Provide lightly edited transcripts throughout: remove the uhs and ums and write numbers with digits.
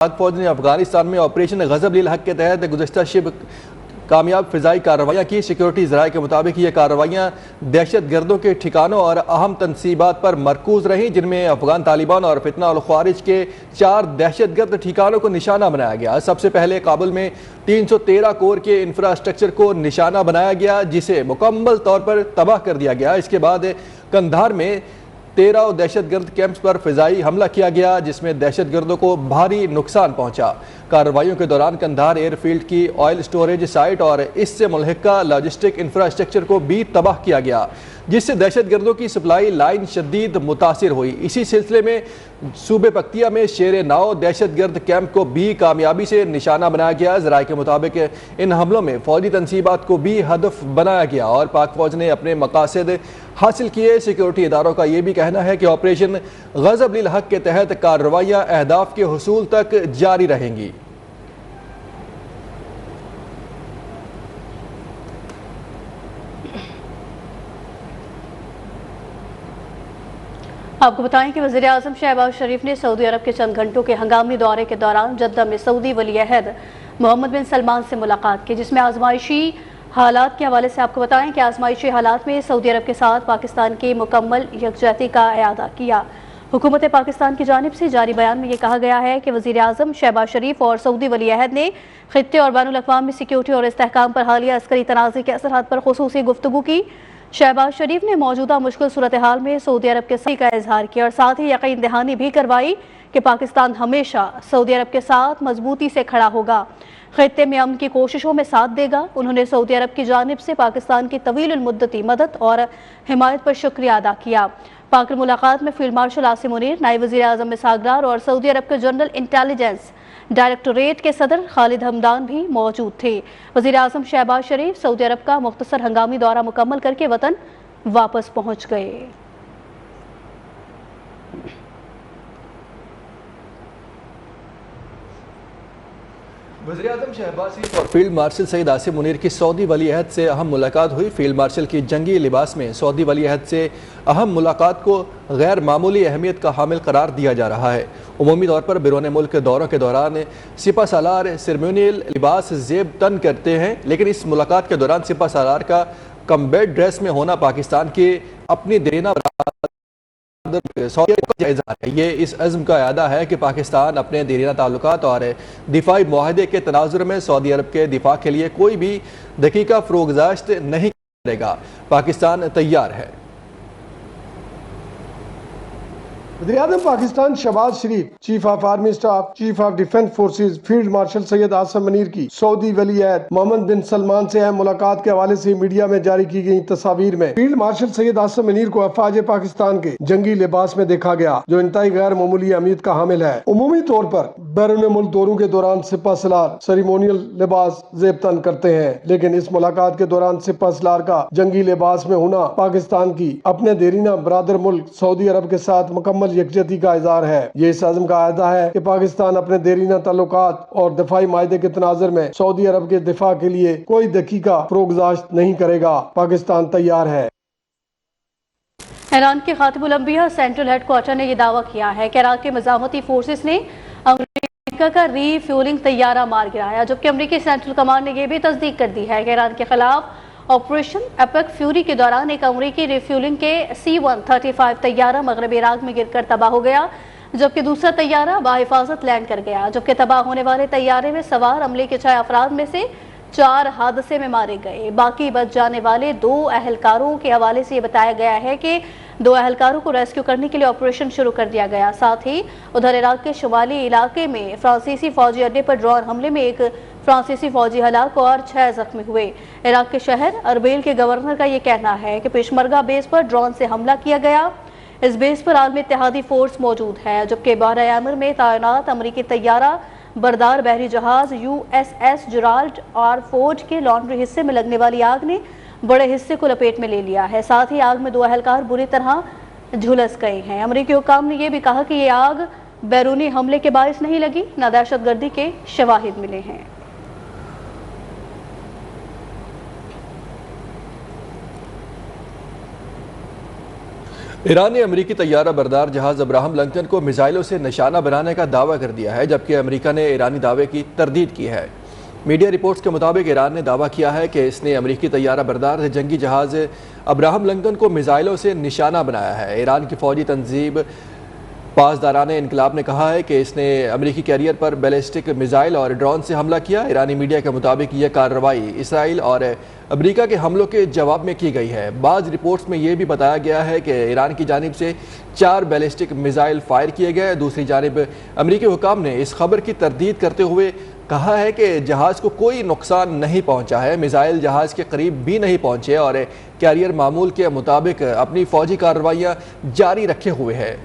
پاک فوج نے افغانستان میں آپریشن غضب للحق کے تحت گزشتہ شب کامیاب فضائی کارروائیاں کی۔ سیکورٹی ذرائع کے مطابق یہ کارروائیاں دہشت گردوں کے ٹھکانوں اور اہم تنصیبات پر مرکوز رہیں، جن میں افغان طالبان اور فتنہ الخوارج کے 4 دہشت گرد ٹھکانوں کو نشانہ بنایا گیا۔ سب سے پہلے کابل میں 313 کور کے انفراسٹرکچر کو نشانہ بنایا گیا، جسے مکمل طور پر تباہ کر دیا گیا۔ اس کے بعد قندھار میں 13 دہشت گرد کیمپس پر فضائی حملہ کیا گیا، جس میں دہشت گردوں کو بھاری نقصان پہنچا۔ کارروائیوں کے دوران قندھار ایئر فیلڈ کی آئل سٹوریج سائٹ اور اس سے ملحقہ لاجسٹک انفراسٹرکچر کو بھی تباہ کیا گیا، جس سے دہشت گردوں کی سپلائی لائن شدید متاثر ہوئی۔ اسی سلسلے میں صوبے پکتیا میں شیر ناؤ دہشت گرد کیمپ کو بھی کامیابی سے نشانہ بنایا گیا۔ ذرائع کے مطابق ان حملوں میں فوجی تنصیبات کو بھی ہدف بنایا گیا اور پاک فوج نے اپنے مقاصد حاصل کیے۔ سیکورٹی اداروں کا یہ بھی کہنا ہے کہ آپریشن غضب للحق کے تحت کارروائیاں اہداف کے حصول تک جاری رہیں گی۔ آپ کو بتائیں کہ وزیر اعظم شہباز شریف نے سعودی عرب کے چند گھنٹوں کے ہنگامی دورے کے دوران جدہ میں سعودی ولی عہد محمد بن سلمان سے ملاقات کی، جس میں آزمائشی حالات کے حوالے سے آپ کو بتائیں کہ آزمائشی حالات میں سعودی عرب کے ساتھ پاکستان کی مکمل یکجہتی کا اعادہ کیا۔ حکومت پاکستان کی جانب سے جاری بیان میں یہ کہا گیا ہے کہ وزیر اعظم شہباز شریف اور سعودی ولی عہد نے خطے اور بین الاقوامی سیکیورٹی اور استحکام پر حالیہ عسکری تنازع کے اثرات پر خصوصی گفتگو کی۔ شہباز شریف نے موجودہ مشکل صورتحال میں سعودی عرب کے ساتھ کا اظہار کیا اور ساتھ ہی یقین دہانی بھی کروائی کہ پاکستان ہمیشہ سعودی عرب کے ساتھ مضبوطی سے کھڑا ہوگا، خطے میں امن کی کوششوں میں ساتھ دے گا۔ انہوں نے سعودی عرب کی جانب سے پاکستان کی طویل المدتی مدد اور حمایت پر شکریہ ادا کیا۔ پاک ملاقات میں فیلڈ مارشل عاصم منیر، نائب وزیر اعظم اسحاق ڈار اور سعودی عرب کے جنرل انٹیلیجنس ڈائریکٹوریٹ کے صدر خالد حمدان بھی موجود تھے۔ وزیر اعظم شہباز شریف سعودی عرب کا مختصر ہنگامی دورہ مکمل کر کے وطن واپس پہنچ گئے۔ وزیر اعظم شہباز شریف اور فیلڈ مارشل سعید عاصم منیر کی سعودی ولی عہد سے اہم ملاقات ہوئی۔ فیلڈ مارشل کی جنگی لباس میں سعودی ولی عہد سے اہم ملاقات کو غیر معمولی اہمیت کا حامل قرار دیا جا رہا ہے۔ عمومی طور پر بیرون ملک دوروں کے دوران سپہ سالار سیریمونیل لباس زیب تن کرتے ہیں، لیکن اس ملاقات کے دوران سپہ سالار کا کمبیٹ ڈریس میں ہونا پاکستان کی اپنی دیرینہ جائزہ ہے۔ یہ اس عزم کا اعادہ ہے کہ پاکستان اپنے دیرینہ تعلقات اور دفاعی معاہدے کے تناظر میں سعودی عرب کے دفاع کے لیے کوئی بھی دقیقہ فروگزاشت نہیں کرے گا۔ پاکستان تیار ہے۔ وزیر اعظم Pakistan Shehbaz Sharif, chief of army staff, chief of defence forces field marshal Syed Asim Munir کی سعودی ولی عہد محمد بن سلمان سے اہم ملاقات کے حوالے سے میڈیا میں جاری کی گئی تصاویر میں فیلڈ مارشل سید عاصم منیر کو افواج پاکستان کے جنگی لباس میں دیکھا گیا، جو انتہائی غیر معمولی اہمیت کا حامل ہے۔ عمومی طور پر بیرون ملک دوروں کے دوران سپہ سالار سیریمونیل لباس زیب تن کرتے ہیں، لیکن اس ملاقات کے دوران سپہ سالار کا جنگی لباس میں ہونا پاکستان کی اپنے دیرینہ برادر ملک سعودی عرب کے ساتھ مکمل یکجہتی کا اظہار ہے۔ یہ اس عزم کا اعادہ ہے کہ پاکستان اپنے دیرینہ تعلقات اور دفاعی معاہدے کے تناظر میں سعودی عرب کے دفاع کے لیے کوئی دقیقہ فروگزاشت نہیں کرے گا۔ پاکستان تیار ہے۔ ایران کے خاتم الانبیاء سینٹرل ہیڈ کوارٹر نے یہ دعویٰ کیا ہے کہ عراق کے مزاحمتی فورسز نے امریکہ کا ری فیولنگ طیارہ مار گرایا، جبکہ امریکی سینٹرل کمانڈ نے یہ بھی تصدیق کر دی ہے کہ ایران کے خلاف آپریشن ایپک فیوری کے دوران ایک امریکی ری فیولنگ کے C-135 طیارہ مغربی عراق میں گر کر تباہ ہو گیا، جبکہ دوسرا طیارہ بحفاظت لینڈ کر گیا۔ جبکہ تباہ ہونے والے طیارے میں سوار عملے کے 6 افراد میں سے 4 حادثے میں مارے گئے۔ باقی بچ جانے والے 2 اہلکاروں کے حوالے سے یہ بتایا گیا ہے کہ 2 اہلکاروں کو ریسکیو کرنے کے لیے آپریشن شروع کر دیا گیا۔ ساتھ ہی ادھر عراق کے شمالی علاقے میں فرانسیسی فوجی اڈے پر ڈرون حملے میں ایک فرانسیسی فوجی ہلاک اور 6 زخمی ہوئے۔ عراق کے شہر اربیل کے گورنر کا یہ کہنا ہے کہ پیشمرگہ بیس پر ڈرون سے حملہ کیا گیا۔ اس بیس پر عالمی اتحادی فورس موجود ہے، جبکہ بحرہ ایمر میں تعینات امریکی طیارہ بردار بحری جہاز USS جرالڈ آر فورڈ کے لانڈری حصے میں لگنے والی آگ نے بڑے حصے کو لپیٹ میں لے لیا ہے۔ ساتھ ہی آگ میں 2 اہلکار بری طرح جھلس گئے ہیں۔ امریکی حکام نے یہ بھی کہا کہ یہ آگ بیرونی حملے کے باعث نہیں لگی، نہ دہشت گردی کے شواہد ملے ہیں۔ ایران نے امریکی طیارہ بردار جہاز ابراہم لنکن کو میزائلوں سے نشانہ بنانے کا دعویٰ کر دیا ہے، جبکہ امریکہ نے ایرانی دعوے کی تردید کی ہے۔ میڈیا رپورٹس کے مطابق ایران نے دعویٰ کیا ہے کہ اس نے امریکی طیارہ بردار جنگی جہاز ابراہم لنکن کو میزائلوں سے نشانہ بنایا ہے۔ ایران کی فوجی تنظیم پاسداران انقلاب نے کہا ہے کہ اس نے امریکی کیریئر پر بیلسٹک میزائل اور ڈرون سے حملہ کیا۔ ایرانی میڈیا کے مطابق یہ کارروائی اسرائیل اور امریکہ کے حملوں کے جواب میں کی گئی ہے۔ بعض رپورٹس میں یہ بھی بتایا گیا ہے کہ ایران کی جانب سے 4 بیلسٹک میزائل فائر کیے گئے۔ دوسری جانب امریکی حکام نے اس خبر کی تردید کرتے ہوئے کہا ہے کہ جہاز کو کوئی نقصان نہیں پہنچا ہے، میزائل جہاز کے قریب بھی نہیں پہنچے اور کیریئر معمول کے مطابق اپنی فوجی کارروائیاں جاری رکھے ہوئے ہے۔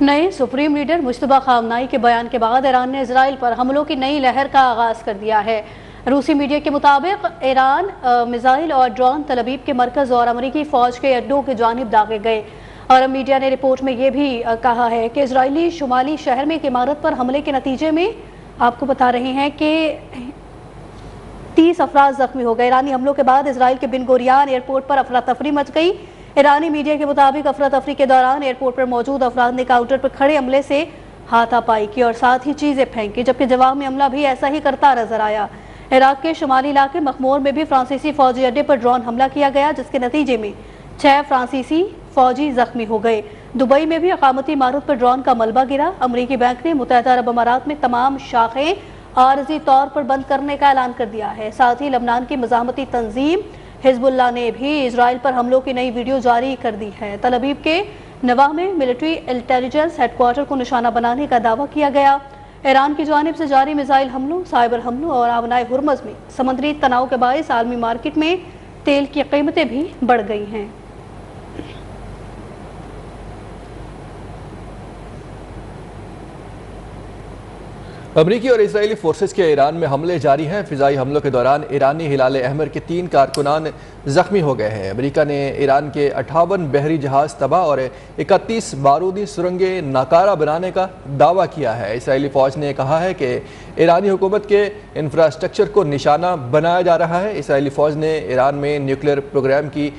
نئے سپریم لیڈر مجتبیٰ خامنائی کے بیان کے بعد ایران نے اسرائیل پر حملوں کی نئی لہر کا آغاز کر دیا ہے۔ روسی میڈیا کے مطابق ایران میزائل اور ڈرون تل ابیب کے مرکز اور امریکی فوج کے اڈوں کی جانب داغے گئے۔ اور میڈیا نے رپورٹ میں یہ بھی کہا ہے کہ اسرائیلی شمالی شہر میں ایک عمارت پر حملے کے نتیجے میں آپ کو بتا رہے ہیں کہ 30 افراد زخمی ہو گئے۔ ایرانی حملوں کے بعد اسرائیل کے بن گوریان ایئرپورٹ پر افراتفری مچ گئی۔ ایرانی میڈیا کے مطابق افراتفری کے دوران ایئرپورٹ پر موجود افراد نے کاؤنٹر پر کھڑے عملے سے ہاتھا پائی کی اور ساتھ ہی چیزیں پھینکی، جبکہ جواب میں عملہ بھی ایسا ہی کرتا نظر آیا۔ عراق کے شمالی علاقے مخمور میں بھی فرانسیسی فوجی اڈے پر ڈرون حملہ کیا گیا، جس کے نتیجے میں 6 فرانسیسی فوجی زخمی ہو گئے۔ دبئی میں بھی اقامتی عمارت پر ڈرون کا ملبہ گرا۔ امریکی بینک نے متحدہ عرب امارات میں تمام شاخیں عارضی طور پر بند کرنے کا اعلان کر دیا ہے۔ ساتھ ہی لبنان کی مزاحمتی تنظیم حزب اللہ نے بھی اسرائیل پر حملوں کی نئی ویڈیو جاری کر دی ہے۔ تل ابیب کے نواح میں ملٹری انٹیلیجنس ہیڈ کوارٹر کو نشانہ بنانے کا دعویٰ کیا گیا۔ ایران کی جانب سے جاری میزائل حملوں، سائبر حملوں اور آبنائے ہرمز میں سمندری تناؤ کے باعث عالمی مارکیٹ میں تیل کی قیمتیں بھی بڑھ گئی ہیں۔ امریکی اور اسرائیلی فورسز کے ایران میں حملے جاری ہیں۔ فضائی حملوں کے دوران ایرانی ہلال احمر کے 3 کارکنان زخمی ہو گئے ہیں۔ امریکہ نے ایران کے 58 بحری جہاز تباہ اور 31 بارودی سرنگیں ناکارہ بنانے کا دعویٰ کیا ہے۔ اسرائیلی فوج نے کہا ہے کہ ایرانی حکومت کے انفراسٹرکچر کو نشانہ بنایا جا رہا ہے۔ اسرائیلی فوج نے ایران میں نیوکلیئر پروگرام کی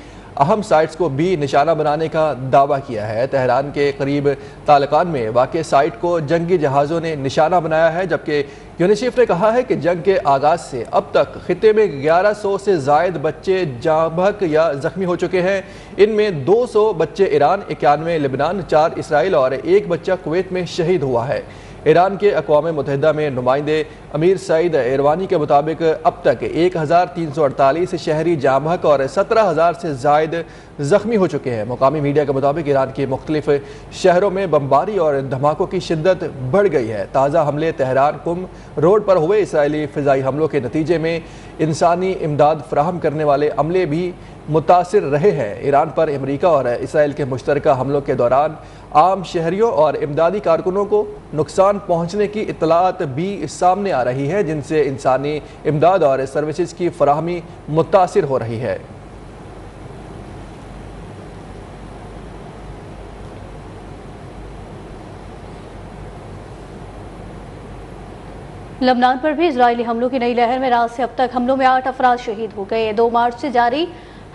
اہم سائٹس کو بھی نشانہ بنانے کا دعویٰ کیا ہے۔ تہران کے قریب طالقان میں واقع سائٹ کو جنگی جہازوں نے نشانہ بنایا ہے، جبکہ یونیسیف نے کہا ہے کہ جنگ کے آغاز سے اب تک خطے میں 1100 سے زائد بچے جاں بحق یا زخمی ہو چکے ہیں۔ ان میں 200 بچے ایران، 91 لبنان، 4 اسرائیل اور 1 بچہ کویت میں شہید ہوا ہے۔ ایران کے اقوام متحدہ میں نمائندے امیر سعید ایروانی کے مطابق اب تک 1348 شہری جاں بحق اور 17,000 سے زائد زخمی ہو چکے ہیں۔ مقامی میڈیا کے مطابق ایران کے مختلف شہروں میں بمباری اور دھماکوں کی شدت بڑھ گئی ہے۔ تازہ حملے تہران قم روڈ پر ہوئے۔ اسرائیلی فضائی حملوں کے نتیجے میں انسانی امداد فراہم کرنے والے عملے بھی متاثر رہے ہیں۔ ایران پر امریکہ اور اسرائیل کے مشترکہ حملوں کے دوران عام شہریوں اور امدادی کارکنوں کو نقصان پہنچنے کی اطلاعات بھی سامنے آ رہی ہے، جن سے انسانی امداد اور سروسز کی فراہمی متاثر ہو رہی ہے۔ لبنان پر بھی اسرائیلی حملوں کی نئی لہر میں رات سے اب تک حملوں میں 8 افراد شہید ہو گئے۔ 2 مارچ سے جاری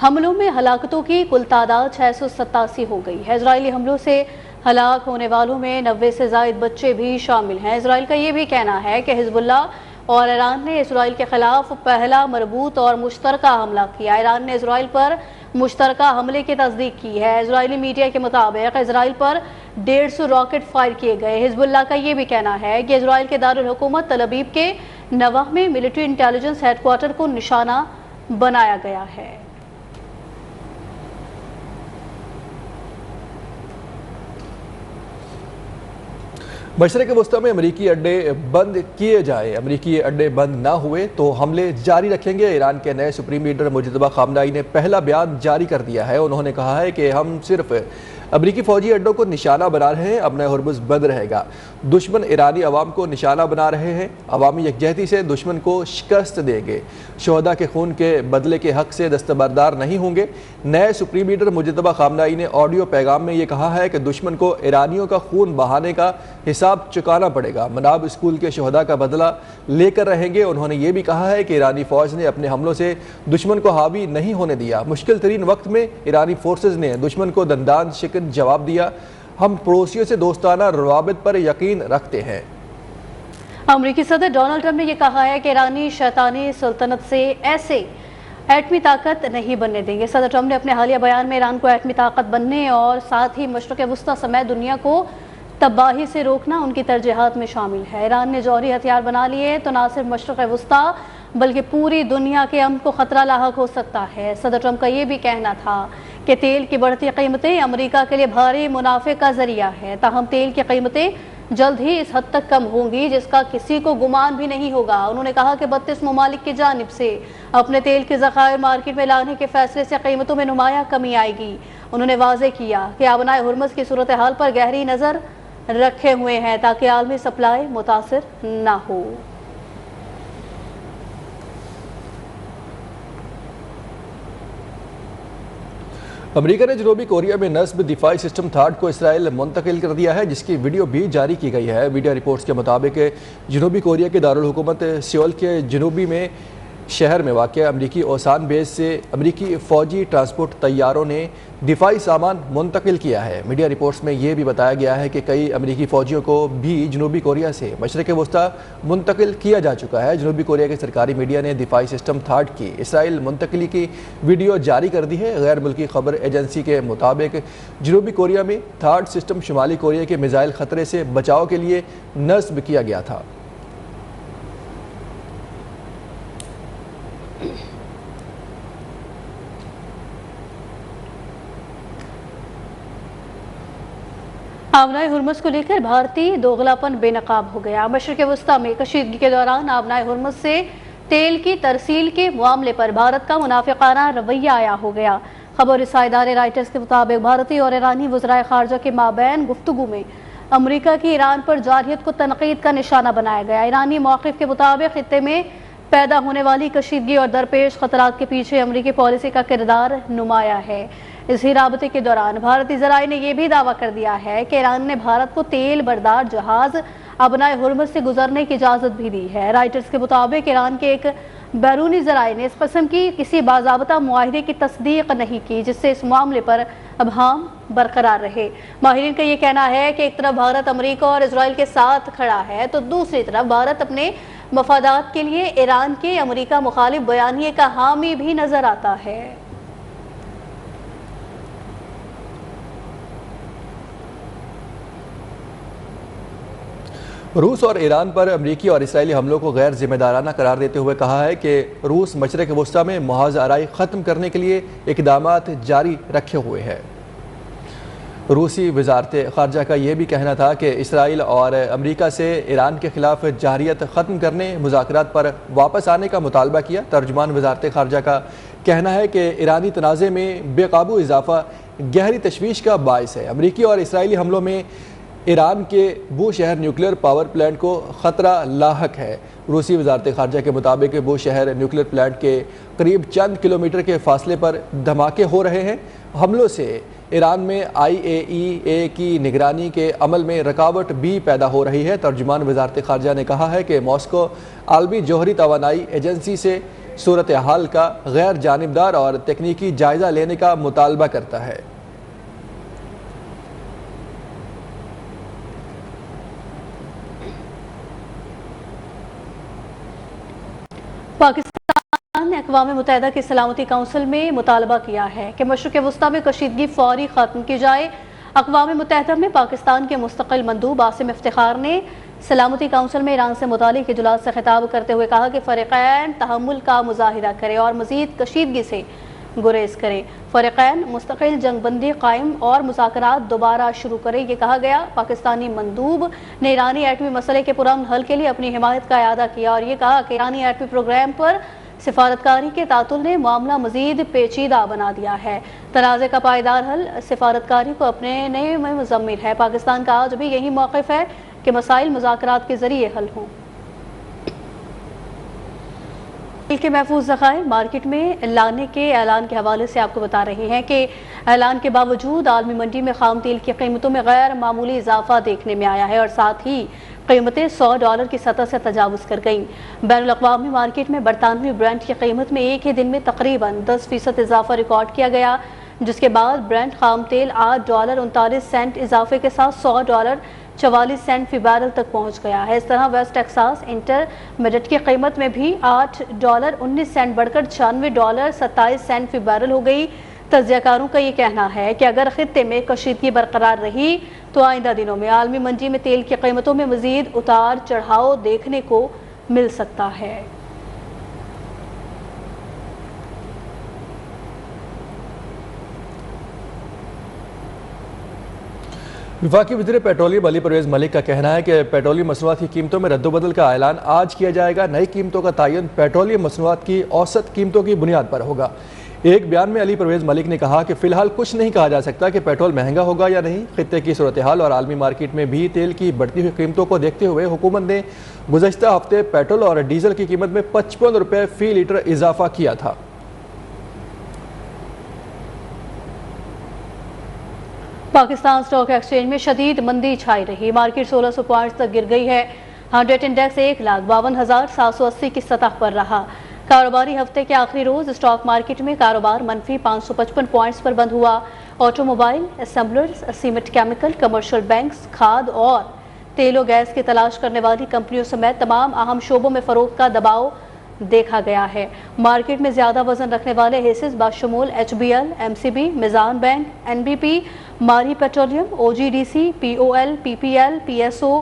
حملوں میں ہلاکتوں کی کل تعداد 687 ہو گئی ہے۔ اسرائیلی حملوں سے ہلاک ہونے والوں میں 90 سے زائد بچے بھی شامل ہیں۔ اسرائیل کا یہ بھی کہنا ہے کہ حزب اللہ اور ایران نے اسرائیل کے خلاف پہلا مربوط اور مشترکہ حملہ کیا۔ ایران نے اسرائیل پر مشترکہ حملے کی تصدیق کی ہے۔ اسرائیلی میڈیا کے مطابق اسرائیل پر 150 راکٹ فائر کیے گئے۔ حزب اللہ کا یہ بھی کہنا ہے کہ اسرائیل کے دارالحکومت تل ابیب کے نواح میں ملٹری انٹیلیجنس ہیڈ کوارٹر کو نشانہ بنایا گیا ہے۔ مشرق وسطی میں امریکی اڈے بند کیے جائیں۔ امریکی اڈے بند نہ ہوئے تو حملے جاری رکھیں گے۔ ایران کے نئے سپریم لیڈر مجتبیٰ خامنائی نے پہلا بیان جاری کر دیا ہے۔ انہوں نے کہا ہے کہ ہم صرف امریکی فوجی اڈوں کو نشانہ بنا رہے ہیں، ابنائے ہرمز بند رہے گا۔ دشمن ایرانی عوام کو نشانہ بنا رہے ہیں، عوامی یکجہتی سے دشمن کو شکست دیں گے، شہداء کے خون کے بدلے کے حق سے دستبردار نہیں ہوں گے۔ نئے سپریم لیڈر مجتبیٰ خامنہ ای نے آڈیو پیغام میں یہ کہا ہے کہ دشمن کو ایرانیوں کا خون بہانے کا حساب چکانا پڑے گا، مناب اسکول کے شہداء کا بدلہ لے کر رہیں گے۔ انہوں نے یہ بھی کہا ہے کہ ایرانی فوج نے اپنے حملوں سے دشمن کو حاوی نہیں ہونے دیا، مشکل ترین وقت میں ایرانی فورسز نے دشمن کو دندان شکن جواب دیا، ہم پڑوسیوں سے دوستانہ روابط پر یقین رکھتے ہیں۔ امریکی صدر ڈونلڈ ٹرمپ نے یہ کہا ہے کہ ایرانی شیطانی سلطنت سے ایسے ایٹمی طاقت نہیں بننے دیں گے۔ صدر ٹرمپ نے اپنے حالیہ بیان میں ایران کو ایٹمی طاقت بننے اور ساتھ ہی مشرق وسطیٰ سمیت دنیا کو تباہی سے روکنا ان کی ترجیحات میں شامل ہے۔ ایران نے جوہری ہتھیار بنا لیے تو نہ صرف مشرق وسطیٰ بلکہ پوری دنیا کے امن کو خطرہ لاحق ہو سکتا ہے۔ صدر ٹرمپ کا یہ بھی کہنا تھا کہ تیل کی بڑھتی قیمتیں امریکہ کے لیے بھاری منافع کا ذریعہ ہے، تاہم تیل کی قیمتیں جلد ہی اس حد تک کم ہوں گی جس کا کسی کو گمان بھی نہیں ہوگا۔ انہوں نے کہا کہ 32 ممالک کی جانب سے اپنے تیل کے ذخائر مارکیٹ میں لانے کے فیصلے سے قیمتوں میں نمایاں کمی آئے گی۔ انہوں نے واضح کیا کہ آبنائے ہرمز کی صورتحال پر گہری نظر رکھے ہوئے ہیں تاکہ عالمی سپلائی متاثر نہ ہو۔ امریکہ نے جنوبی کوریا میں نصب دفاعی سسٹم تھاڈ کو اسرائیل منتقل کر دیا ہے، جس کی ویڈیو بھی جاری کی گئی ہے۔ میڈیا رپورٹس کے مطابق جنوبی کوریا کے دارالحکومت سیول کے جنوبی میں شہر میں واقع امریکی اوسان بیس سے امریکی فوجی ٹرانسپورٹ طیاروں نے دفاعی سامان منتقل کیا ہے۔ میڈیا رپورٹس میں یہ بھی بتایا گیا ہے کہ کئی امریکی فوجیوں کو بھی جنوبی کوریا سے مشرق وسطیٰ منتقل کیا جا چکا ہے۔ جنوبی کوریا کے سرکاری میڈیا نے دفاعی سسٹم تھاڈ کی اسرائیل منتقلی کی ویڈیو جاری کر دی ہے۔ غیر ملکی خبر ایجنسی کے مطابق جنوبی کوریا میں تھاڈ سسٹم شمالی کوریا کے میزائل خطرے سے بچاؤ کے لیے نصب کیا گیا تھا۔ آبنائے ہرمز کو لے کر بھارتی دوغلاپن بے نقاب ہو گیا۔ مشرق وسطیٰ میں کشیدگی کے دوران آبنائے ہرمز سے تیل کی ترسیل کے معاملے پر بھارت کا منافقانہ رویہ عیاں ہو گیا۔ خبر رساں ادارے رائٹرز کے مطابق بھارتی اور ایرانی وزرائے خارجہ کے مابین گفتگو میں امریکہ کی ایران پر جارحیت کو تنقید کا نشانہ بنایا گیا۔ ایرانی موقف کے مطابق خطے میں پیدا ہونے والی کشیدگی اور درپیش خطرات کے پیچھے امریکی پالیسی کا کردار نمایاں ہے۔ اسی رابطے کے دوران بھارتی ذرائع نے یہ بھی دعویٰ کر دیا ہے کہ ایران نے بھارت کو تیل بردار جہاز آبنائے ہرمز سے گزرنے کی اجازت بھی دی ہے۔ رائٹرز کے مطابق ایران کے ایک بیرونی ذرائع نے اس قسم کی کسی باضابطہ معاہدے کی تصدیق نہیں کی جس سے اس معاملے پر ابہام برقرار رہے۔ ماہرین کا یہ کہنا ہے کہ ایک طرف بھارت امریکہ اور اسرائیل کے ساتھ کھڑا ہے تو دوسری طرف بھارت اپنے مفادات کے لیے ایران کے امریکہ مخالف بیانیے کا حامی بھی نظر آتا ہے۔ روس اور ایران پر امریکی اور اسرائیلی حملوں کو غیر ذمہ دارانہ قرار دیتے ہوئے کہا ہے کہ روس مشرق وسطیٰ میں محاذ آرائی ختم کرنے کے لیے اقدامات جاری رکھے ہوئے ہے۔ روسی وزارت خارجہ کا یہ بھی کہنا تھا کہ اسرائیل اور امریکہ سے ایران کے خلاف جارحیت ختم کرنے، مذاکرات پر واپس آنے کا مطالبہ کیا۔ ترجمان وزارت خارجہ کا کہنا ہے کہ ایرانی تنازع میں بے قابو اضافہ گہری تشویش کا باعث ہے۔ امریکی اور اسرائیلی حملوں میں ایران کے بو شہر نیوکلیئر پاور پلانٹ کو خطرہ لاحق ہے۔ روسی وزارت خارجہ کے مطابق بو شہر نیوکلیئر پلانٹ کے قریب چند کلومیٹر کے فاصلے پر دھماکے ہو رہے ہیں۔ حملوں سے ایران میں IAEA کی نگرانی کے عمل میں رکاوٹ بھی پیدا ہو رہی ہے۔ ترجمان وزارت خارجہ نے کہا ہے کہ ماسکو عالمی جوہری توانائی ایجنسی سے صورتحال کا غیر جانبدار اور تکنیکی جائزہ لینے کا مطالبہ کرتا ہے۔ پاکستان نے اقوام متحدہ کی سلامتی کونسل میں مطالبہ کیا ہے کہ مشرق وسطیٰ میں کشیدگی فوری ختم کی جائے۔ اقوام متحدہ میں پاکستان کے مستقل مندوب عاصم افتخار نے سلامتی کونسل میں ایران سے متعلق اجلاس سے خطاب کرتے ہوئے کہا کہ فریقین تحمل کا مظاہرہ کرے اور مزید کشیدگی سے گریز کرے۔ فریقین مستقل جنگ بندی قائم اور مذاکرات دوبارہ شروع کرے، یہ کہا گیا۔ پاکستانی مندوب نے ایرانی ایٹمی مسئلے کے پرامن حل کے لیے اپنی حمایت کا اعادہ کیا اور یہ کہا کہ ایرانی ایٹمی پروگرام پر سفارتکاری کے تعطل نے معاملہ مزید پیچیدہ بنا دیا ہے۔ تنازع کا پائیدار حل سفارتکاری کو اپنے میں مضمر ہے۔ پاکستان کا آج بھی یہی موقف ہے کہ مسائل مذاکرات کے ذریعے حل ہوں۔ تیل کے محفوظ ذخائر مارکیٹ میں لانے کے اعلان کے حوالے سے آپ کو بتا رہے ہیں کہ اعلان کے باوجود عالمی منڈی میں خام تیل کی قیمتوں میں غیر معمولی اضافہ دیکھنے میں آیا ہے اور ساتھ ہی قیمتیں $100 کی سطح سے تجاوز کر گئیں۔ بین الاقوامی مارکیٹ میں برطانوی برنٹ کی قیمت میں ایک ہی دن میں تقریباً 10% اضافہ ریکارڈ کیا گیا، جس کے بعد برنٹ خام تیل $8.39 اضافے کے ساتھ $100.44 فی بیرل تک پہنچ گیا ہے۔ اس طرح ویسٹ ٹیکساس انٹرمیڈیٹ کی قیمت میں بھی $8.19 بڑھ کر $96.27 فی بیرل ہو گئی۔ تجزیہ کاروں کا یہ کہنا ہے کہ اگر خطے میں کشیدگی برقرار رہی تو آئندہ دنوں میں عالمی منڈی میں تیل کی قیمتوں میں مزید اتار چڑھاؤ دیکھنے کو مل سکتا ہے۔ وفاقی وزیر پیٹرولیم علی پرویز ملک کا کہنا ہے کہ پیٹرولیم مصنوعات کی قیمتوں میں رد و بدل کا اعلان آج کیا جائے گا۔ نئی قیمتوں کا تعین پیٹرولیم مصنوعات کی اوسط قیمتوں کی بنیاد پر ہوگا۔ ایک بیان میں علی پرویز ملک نے کہا کہ فی الحال کچھ نہیں کہا جا سکتا کہ پیٹرول مہنگا ہوگا یا نہیں۔ خطے کی صورتحال اور عالمی مارکیٹ میں بھی تیل کی بڑھتی ہوئی قیمتوں کو دیکھتے ہوئے حکومت نے گزشتہ ہفتے پیٹرول اور ڈیزل کی قیمت میں $55 فی لیٹر اضافہ کیا تھا۔ پاکستان سٹاک ایکسچینج میں شدید مندی چھائی رہی۔ مارکیٹ 1600 پوائنٹس تک گر گئی ہے۔ 100 انڈیکس 1,52,780 کی سطح پر رہا۔ کاروباری ہفتے کے آخری روز اسٹاک مارکیٹ میں کاروبار منفی 555 پوائنٹس پر بند ہوا۔ Auto mobile, assemblers, cement chemical, commercial banks, کھاد اور تیل و گیس کی تلاش کرنے والی کمپنیوں سمیت تمام اہم شعبوں میں فروخت کا دباؤ دیکھا گیا ہے۔ مارکیٹ میں زیادہ وزن رکھنے والے حصص بشمول HBL، MCB، میزان بینک، NBP، ماری petroleum, OGDC، POL، PPL، PSO،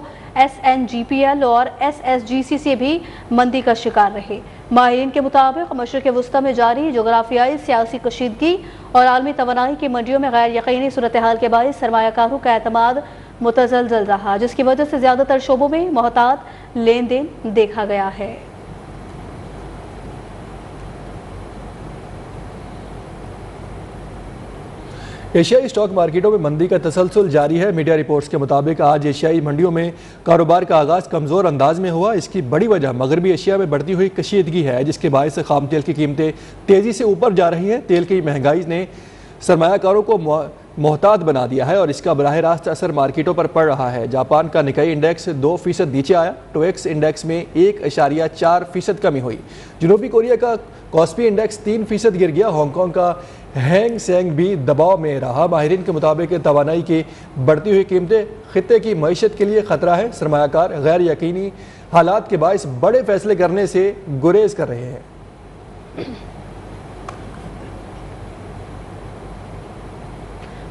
SNGPL اور SSGC سے بھی مندی کا شکار رہے۔ ماہرین کے مطابق مشرق وسطی میں جاری جغرافیائی سیاسی کشیدگی اور عالمی توانائی کی منڈیوں میں غیر یقینی صورتحال کے باعث سرمایہ کاروں کا اعتماد متزلزل رہا، جس کی وجہ سے زیادہ تر شعبوں میں محتاط لین دین دیکھا گیا ہے۔ ایشیائی اسٹاک مارکیٹوں میں مندی کا تسلسل جاری ہے۔ میڈیا رپورٹس کے مطابق آج ایشیائی منڈیوں میں کاروبار کا آغاز کمزور انداز میں ہوا۔ اس کی بڑی وجہ مغربی ایشیا میں بڑھتی ہوئی کشیدگی ہے، جس کے باعث خام تیل کی قیمتیں تیزی سے اوپر جا رہی ہیں۔ تیل کی مہنگائی نے سرمایہ کاروں کو محتاط بنا دیا ہے اور اس کا براہ راست اثر مارکیٹوں پر پڑ رہا ہے۔ جاپان کا نکائی انڈیکس 2% نیچے آیا، ٹویکس انڈیکس میں 1.4% کمی ہوئی۔ جنوبی کوریا کا کوسپی انڈیکس 3% گر گیا۔ ہانگ کانگ کا ہینگ سینگ بھی دباؤ میں رہا۔ ماہرین کے مطابق توانائی کی بڑھتی ہوئی قیمتیں خطے کی معیشت کے لیے خطرہ ہے۔ سرمایہ کار غیر یقینی حالات کے باعث بڑے فیصلے کرنے سے گریز کر رہے ہیں۔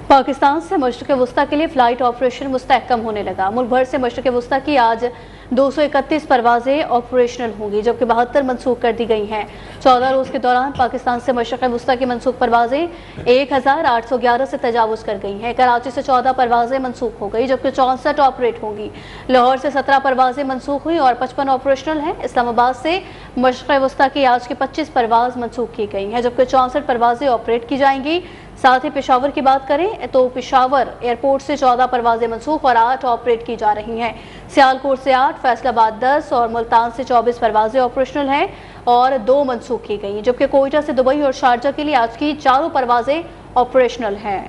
پاکستان سے مشرق وسطی کے لیے فلائٹ آپریشن مستحکم ہونے لگا۔ ملک بھر سے مشرق وسطی کی آج 231 پروازیں آپریشنل ہوں گی، جبکہ 72 منسوخ کر دی گئی ہیں۔ 14 روز کے دوران پاکستان سے مشرق وسطی کی منسوخ پروازیں 1811 سے تجاوز کر گئی ہیں۔ کراچی سے 14 پروازیں منسوخ ہو گئی، جبکہ 64 آپریٹ ہوں گی۔ لاہور سے 17 پروازیں منسوخ ہوئی اور 55 آپریشنل ہیں۔ اسلام آباد سے مشرق وسطی کی آج کی 25 پرواز منسوخ کی گئی ہیں، جبکہ 64 پروازیں آپریٹ کی جائیں گی۔ ساتھ ہی پشاور کی بات کریں تو پشاور ایئرپورٹ سے 14 پروازیں منسوخ اور 8 آپریٹ کی جا رہی ہیں۔ سیالکوٹ سے 8، فیصل آباد 10 اور ملتان سے 24 پروازیں آپریشنل ہیں اور 2 منسوخ کی گئی، جبکہ کوئٹہ سے دبئی اور شارجہ کے لیے آج کی 4 پروازیں آپریشنل ہیں۔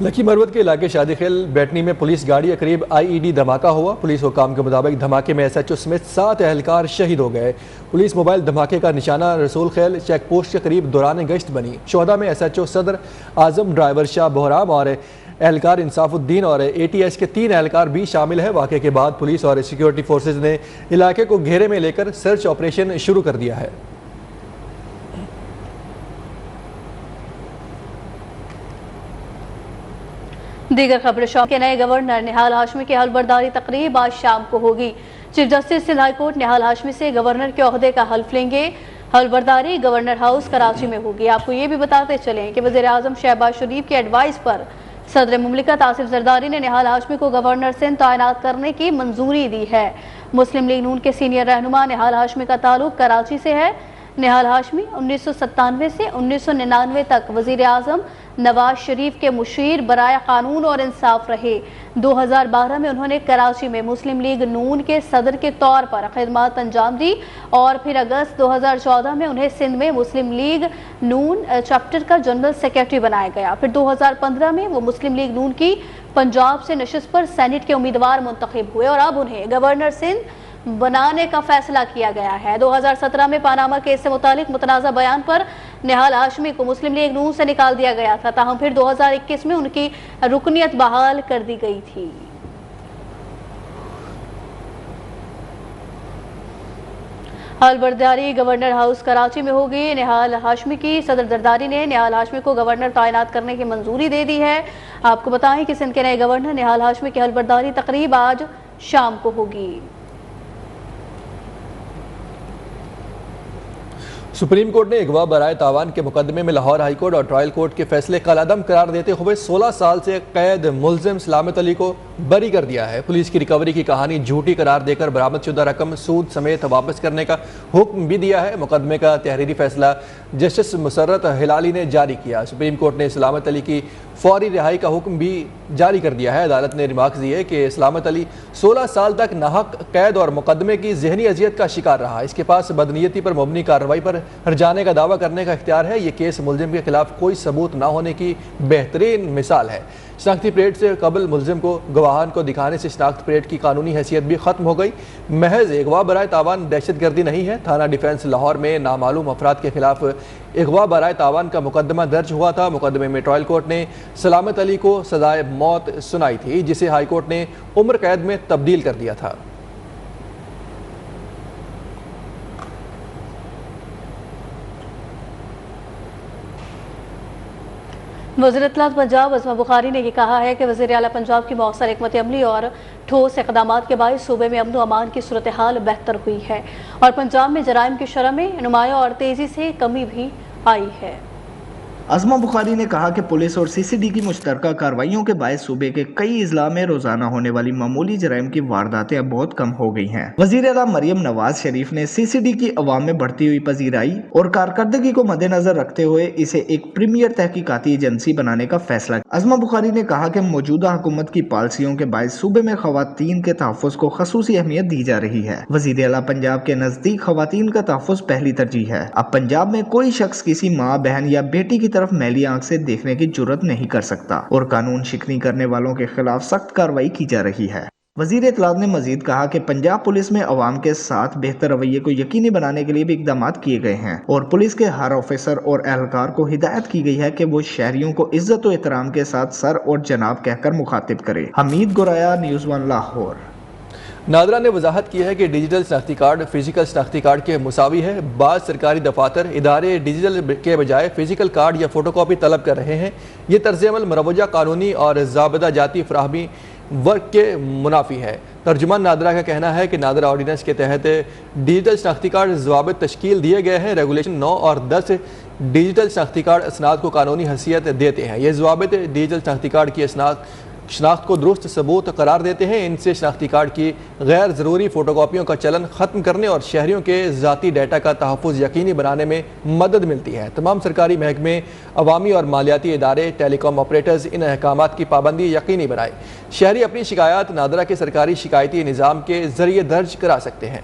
لکی مروت کے علاقے شادی خیل بیٹنی میں پولیس گاڑی قریب IED دھماکہ ہوا۔ پولیس حکام کے مطابق دھماکے میں SHO سمیت 7 اہلکار شہید ہو گئے۔ پولیس موبائل دھماکے کا نشانہ رسول خیل چیک پوسٹ کے قریب دوران گشت بنی۔ شہداء میں SHO صدر اعظم، ڈرائیور شاہ بہرام اور اہلکار انصاف الدین اور ATS کے 3 اہلکار بھی شامل ہیں۔ واقعے کے بعد پولیس اور سیکیورٹی فورسز نے علاقے کو گھیرے میں لے کر سرچ آپریشن شروع کر دیا ہے۔ دیگر خبر شام کے نئے گورنر نہال ہاشمی کی حلف تقریب آج شام کو ہوگی۔ Chief justice Sindh high court Nihal Hashmi سے گورنر کے عہدے کا حلف لیں گے۔ حلف برداری گورنر ہاؤس کراچی میں ہوگی۔ آپ کو یہ بھی بتاتے چلیں کہ وزیر اعظم شہباز شریف کی ایڈوائس پر صدر مملکت آصف زرداری نے نہال ہاشمی کو گورنر سندھ تعینات کرنے کی منظوری دی ہے۔ مسلم لیگ نون کے سینئر رہنما نہال ہاشمی کا تعلق کراچی سے ہے۔ نہال ہاشمی 1997 سے 1999 تک وزیر اعظم نواز شریف کے مشیر برائے قانون اور انصاف رہے۔ 2012 میں انہوں نے کراچی میں مسلم لیگ نون کے صدر کے طور پر خدمات انجام دی اور پھر اگست 2014 میں انہیں سندھ میں مسلم لیگ نون چیپٹر کا جنرل سیکرٹری بنایا گیا۔ پھر 2015 میں وہ مسلم لیگ نون کی پنجاب سے نشست پر سینٹ کے امیدوار منتخب ہوئے اور اب انہیں گورنر سندھ بنانے کا فیصلہ کیا گیا ہے۔ 2017 میں پاناما کیس سے متعلق متنازع بیان پر نہال ہاشمی کو مسلم لیگ نون سے نکال دیا گیا تھا، تاہم پھر 2021 میں ان کی رکنیت بحال کر دی گئی تھی۔ حلبرداری گورنر ہاؤس کراچی میں ہوگی۔ نہال ہاشمی کی صدر زرداری نے نہال ہاشمی کو گورنر تعینات کرنے کی منظوری دے دی ہے۔ آپ کو بتائیں کہ سندھ کے نئے گورنر نہال ہاشمی کی حلبرداری تقریب آج شام کو ہوگی۔ سپریم کورٹ نے اغوا برائے تاوان کے مقدمے میں لاہور ہائی کورٹ اور ٹرائل کورٹ کے فیصلے کالعدم قرار دیتے ہوئے 16 سال سے قید ملزم سلامت علی کو بری کر دیا ہے۔ پولیس کی ریکوری کی کہانی جھوٹی قرار دے کر برآمد شدہ رقم سود سمیت واپس کرنے کا حکم بھی دیا ہے۔ مقدمے کا تحریری فیصلہ جسٹس مسرت ہلالی نے جاری کیا۔ سپریم کورٹ نے سلامت علی کی فوری رہائی کا حکم بھی جاری کر دیا ہے۔ عدالت نے ریمارکس دیے کہ سلامت علی 16 سال تک ناحق قید اور مقدمے کی ذہنی اذیت کا شکار رہا۔ اس کے پاس بدنیتی پر مبنی کارروائی پر ہرجانے کا دعویٰ کرنے کا اختیار ہے۔ یہ کیس ملزم کے خلاف کوئی ثبوت نہ ہونے کی بہترین مثال ہے۔ شناختی پریڈ سے قبل ملزم کو گواہان کو دکھانے سے شناخت پریڈ کی قانونی حیثیت بھی ختم ہو گئی۔ محض اغوا برائے تاوان دہشت گردی نہیں ہے۔ تھانہ ڈیفنس لاہور میں نامعلوم افراد کے خلاف اغوا برائے تاوان کا مقدمہ درج ہوا تھا۔ مقدمے میں ٹرائل کورٹ نے سلامت علی کو سزائے موت سنائی تھی، جسے ہائی کورٹ نے عمر قید میں تبدیل کر دیا تھا۔ وزیر اطلاعات پنجاب عظمہ بخاری نے یہ کہا ہے کہ وزیر اعلیٰ پنجاب کی مؤثر حکمت عملی اور ٹھوس اقدامات کے باعث صوبے میں امن و امان کی صورتحال بہتر ہوئی ہے اور پنجاب میں جرائم کی شرح میں نمایاں اور تیزی سے کمی بھی آئی ہے۔ عظمہ بخاری نے کہا کہ پولیس اور سی سی ڈی کی مشترکہ کارروائیوں کے باعث صوبے کے کئی اضلاع میں روزانہ ہونے والی معمولی جرائم کی وارداتیں اب بہت کم ہو گئی ہیں۔ وزیر اعلیٰ مریم نواز شریف نے سی سی ڈی کی عوام میں بڑھتی ہوئی پذیرائی اور کارکردگی کو مد نظر رکھتے ہوئے اسے ایک پریمیئر تحقیقاتی ایجنسی بنانے کا فیصلہ کیا۔ عظمہ بخاری نے کہا کہ موجودہ حکومت کی پالیسیوں کے باعث صوبے میں خواتین کے تحفظ کو خصوصی اہمیت دی جا رہی ہے۔ وزیر اعلیٰ پنجاب کے نزدیک خواتین کا تحفظ پہلی ترجیح ہے۔ اب پنجاب میں کوئی شخص کسی ماں، بہن یا بیٹی کی طرف میلی آنکھ سے دیکھنے کی جرات نہیں کر سکتا اور قانون شکنی کرنے والوں کے خلاف سخت کارروائی کی جا رہی ہے۔ وزیر اطلاعات نے مزید کہا کہ پنجاب پولیس میں عوام کے ساتھ بہتر رویے کو یقینی بنانے کے لیے بھی اقدامات کیے گئے ہیں اور پولیس کے ہر آفیسر اور اہلکار کو ہدایت کی گئی ہے کہ وہ شہریوں کو عزت و احترام کے ساتھ سر اور جناب کہہ کر مخاطب کرے۔ حمید گورایا، نیوز ون لاہور۔ نادرہ نے وضاحت کی ہے کہ ڈیجیٹل شناختی کارڈ فزیکل شناختی کارڈ کے مساوی ہے۔ بعض سرکاری دفاتر ادارے ڈیجیٹل کے بجائے فزیکل کارڈ یا فوٹو کاپی طلب کر رہے ہیں۔ یہ طرز عمل مروجہ قانونی اور ضابطہ جاتی فراہمی ورک کے منافی ہے۔ ترجمان نادرہ کا کہنا ہے کہ نادرہ آرڈیننس کے تحت ڈیجیٹل شناختی کارڈ ضوابط تشکیل دیے گئے ہیں۔ ریگولیشن 9 اور 10 ڈیجیٹل شناختی کارڈ اسناد کو قانونی حیثیت دیتے ہیں۔ یہ ضوابط ڈیجیٹل شناختی کارڈ کی شناخت کو درست ثبوت قرار دیتے ہیں۔ ان سے شناختی کارڈ کی غیر ضروری فوٹو کاپیوں کا چلن ختم کرنے اور شہریوں کے ذاتی ڈیٹا کا تحفظ یقینی بنانے میں مدد ملتی ہے۔ تمام سرکاری محکمے، عوامی اور مالیاتی ادارے، ٹیلی کام آپریٹرز ان احکامات کی پابندی یقینی بنائیں۔ شہری اپنی شکایات نادرہ کے سرکاری شکایتی نظام کے ذریعے درج کرا سکتے ہیں۔